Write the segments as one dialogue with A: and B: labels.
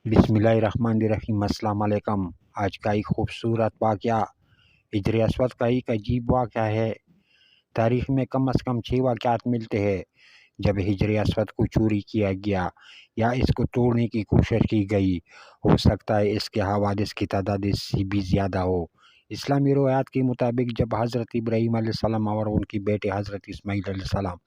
A: بسم اللہ الرحمن الرحیم۔ السلام علیکم۔ آج کا ایک خوبصورت واقعہ ہجر اسود کا ایک عجیب واقعہ ہے۔ تاریخ میں کم از کم 6 واقعات ملتے ہیں جب ہجر اسود کو چوری کیا گیا یا اس کو توڑنے کی کوشش کی گئی۔ ہو سکتا ہے اس کے حوادث کی تعداد اس سے بھی زیادہ ہو۔ اسلامی روایات کے مطابق جب حضرت ابراہیم علیہ السلام اور ان کے بیٹے حضرت اسماعیل علیہ السلام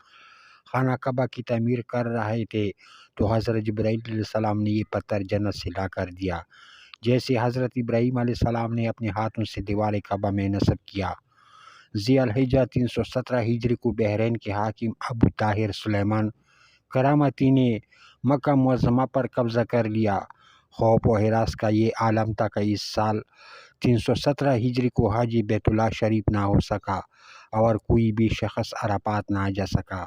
A: خانہ کعبہ کی تعمیر کر رہے تھے تو حضرت جبرائیل علیہ السلام نے یہ پتھر جنت سے لا کر دیا، جیسے حضرت ابراہیم علیہ السلام نے اپنے ہاتھوں سے دیوار کعبہ میں نصب کیا۔ ذی الحجہ 317 ہجری کو بحرین کے حاکم ابو طاہر سلیمان کرامتی نے مکہ معظمہ پر قبضہ کر لیا۔ خوف و ہراس کا یہ عالم تھا کہ اس سال 317 ہجری کو حج بیت اللہ شریف نہ ہو سکا اور کوئی بھی شخص عرفات نہ جا سکا۔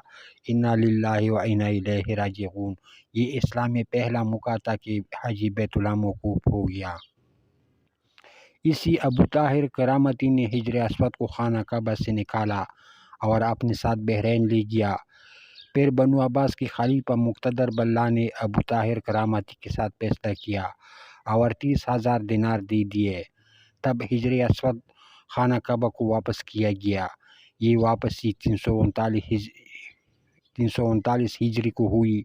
A: انا للہ و انا الیہ راجعون۔ یہ اسلام میں پہلا موقع تھا کہ حج بیت اللہ موقوف ہو گیا۔ اسی ابو طاہر کرامتی نے ہجر اسود کو خانہ کعبہ سے نکالا اور اپنے ساتھ بحرین لے گیا۔ پھر بنو عباس کے خلیفہ مقتدر باللہ نے ابو طاہر کرامتی کے ساتھ فیصلہ کیا اور 30,000 دینار دے دیے۔ تب ہجر اسود خانہ کعبہ کو واپس کیا گیا۔ یہ واپسی 339 ہجری کو ہوئی۔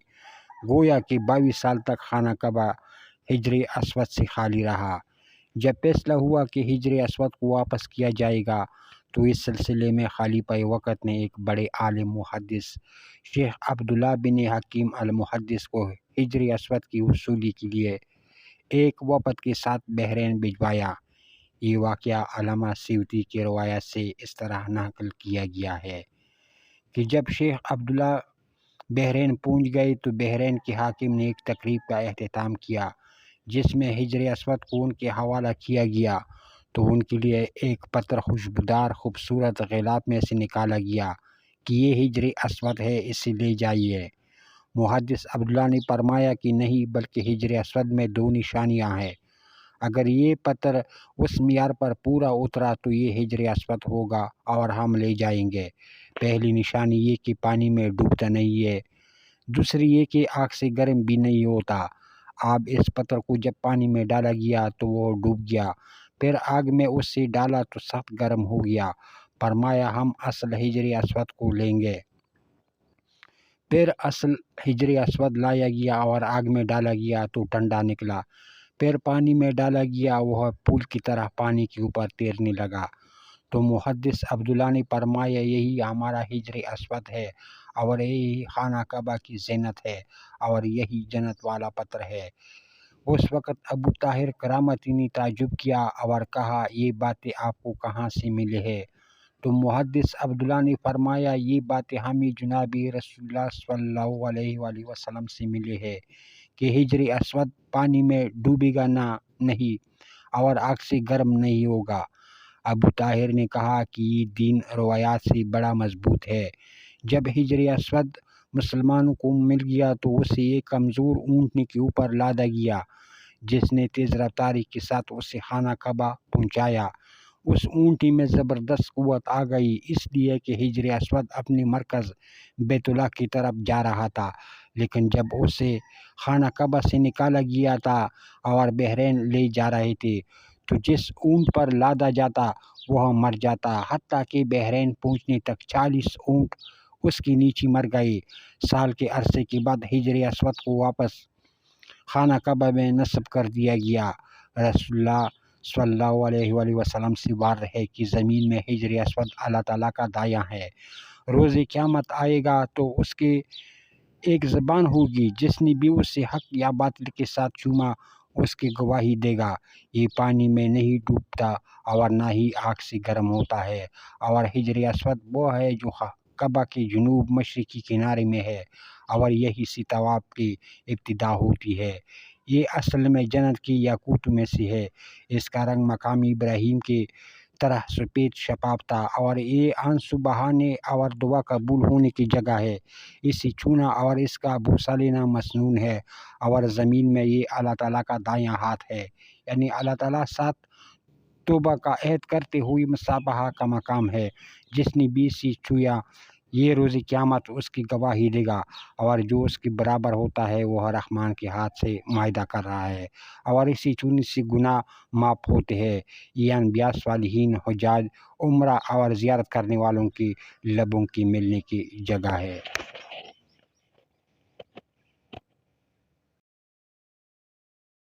A: گویا کہ 22 سال تک خانہ کعبہ ہجر اسود سے خالی رہا۔ جب فیصلہ ہوا کہ ہجر اسود کو واپس کیا جائے گا تو اس سلسلے میں خلیفہ وقت نے ایک بڑے عالم محدث شیخ عبداللہ بن حکیم المحدث کو ہجر اسود کی وصولی کے لیے ایک وفد کے ساتھ بحرین بھجوایا۔ یہ واقعہ علامہ سیوطی کی روایت سے اس طرح نقل کیا گیا ہے کہ جب شیخ عبداللہ بحرین پہنچ گئے تو بحرین کے حاکم نے ایک تقریب کا اہتمام کیا جس میں ہجر اسود کو ان کے حوالہ کیا گیا تو ان کے لیے ایک پتھر خوشبودار خوبصورت غلاف میں سے نکالا گیا کہ یہ ہجر اسود ہے، اسے لے جائیے۔ محدث عبداللہ نے فرمایا کہ نہیں، بلکہ ہجر اسود میں 2 نشانیاں ہیں۔ اگر یہ پتھر اس معیار پر پورا اترا تو یہ ہجر اسود ہوگا اور ہم لے جائیں گے۔ پہلی نشانی یہ کہ پانی میں ڈوبتا نہیں ہے، دوسری یہ کہ آگ سے گرم بھی نہیں ہوتا۔ اب اس پتھر کو جب پانی میں ڈالا گیا تو وہ ڈوب گیا، پھر آگ میں اس سے ڈالا تو سخت گرم ہو گیا۔ فرمایا ہم اصل ہجر اسود کو لیں گے۔ پھر اصل ہجر اسود لایا گیا اور آگ میں ڈالا گیا تو ٹھنڈا نکلا، پھر پانی میں ڈالا گیا، وہ پھول کی طرح پانی کے اوپر تیرنے لگا۔ تو محدث عبداللہ نے فرمایا یہی ہمارا ہجر اسود ہے اور یہی خانہ کعبہ کی زینت ہے اور یہی جنت والا پتھر ہے۔ اس وقت ابو طاہر کرامتی نے تعجب کیا اور کہا یہ باتیں آپ کو کہاں سے ملی ہے؟ تو محدث عبداللہ نے فرمایا یہ باتیں ہمیں جناب رسول اللہ صلی اللہ علیہ وآلہ وسلم سے ملی ہے کہ ہجر اسود پانی میں ڈوبے گا نہیں اور آگ سے گرم نہیں ہوگا۔ ابو طاہر نے کہا کہ یہ دین روایات سے بڑا مضبوط ہے۔ جب ہجر اسود مسلمانوں کو مل گیا تو اسے ایک کمزور اونٹنی کے اوپر لادا گیا جس نے تیز رفتاری کے ساتھ اسے خانہ کعبہ پہنچایا۔ اس اونٹنی میں زبردست قوت آ گئی، اس لیے کہ ہجر اسود اپنے مرکز بیت اللہ کی طرف جا رہا تھا، لیکن جب اسے خانہ کعبہ سے نکالا گیا تھا اور بحرین لے جا رہے تھے تو جس اونٹ پر لادا جاتا وہ مر جاتا، حتیٰ کہ بحرین پہنچنے تک 40 اونٹ اس کے نیچے مر گئے۔ سال کے عرصے کے بعد ہجر اسود کو واپس خانہ کعبہ میں نصب کر دیا گیا۔ رسول اللہ صلی اللہ علیہ وآلہ وسلم سے واضح ہے کہ زمین میں ہجر اسود اللہ تعالیٰ کا دایاں ہے۔ روز قیامت آئے گا تو اس کے ایک زبان ہوگی، جس نے بھی اسے حق یا باطل کے ساتھ چوما اس کی گواہی دے گا۔ یہ پانی میں نہیں ڈوبتا اور نہ ہی آگ سے گرم ہوتا ہے، اور ہجر اسود وہ ہے جو کعبہ کے جنوب مشرقی کنارے میں ہے اور یہی سے طواف کی ابتدا ہوتی ہے۔ یہ اصل میں جنت کی یاقوت میں سے ہے۔ اس کا رنگ مقام ابراہیم کی طرح سفید شفاف تھا اور یہ آنسو بہانے اور دعا قبول ہونے کی جگہ ہے۔ اسے چھونا اور اس کا بوسہ لینا مسنون ہے، اور زمین میں یہ اللہ تعالیٰ کا دایاں ہاتھ ہے، یعنی اللہ تعالیٰ ساتھ توبہ کا عہد کرتے ہوئے مصافحہ کا مقام ہے۔ جس نے بھی اسے چھویا یہ روز قیامت اس کی گواہی دے گا، اور جو اس کے برابر ہوتا ہے وہ رحمان کے ہاتھ سے معاہدہ کر رہا ہے، اور اسی چونی سے گناہ معاف ہوتے ہیں۔ یہ انبیاء، صالحین، حجاج، عمرہ اور زیارت کرنے والوں کی لبوں کی ملنے کی جگہ ہے۔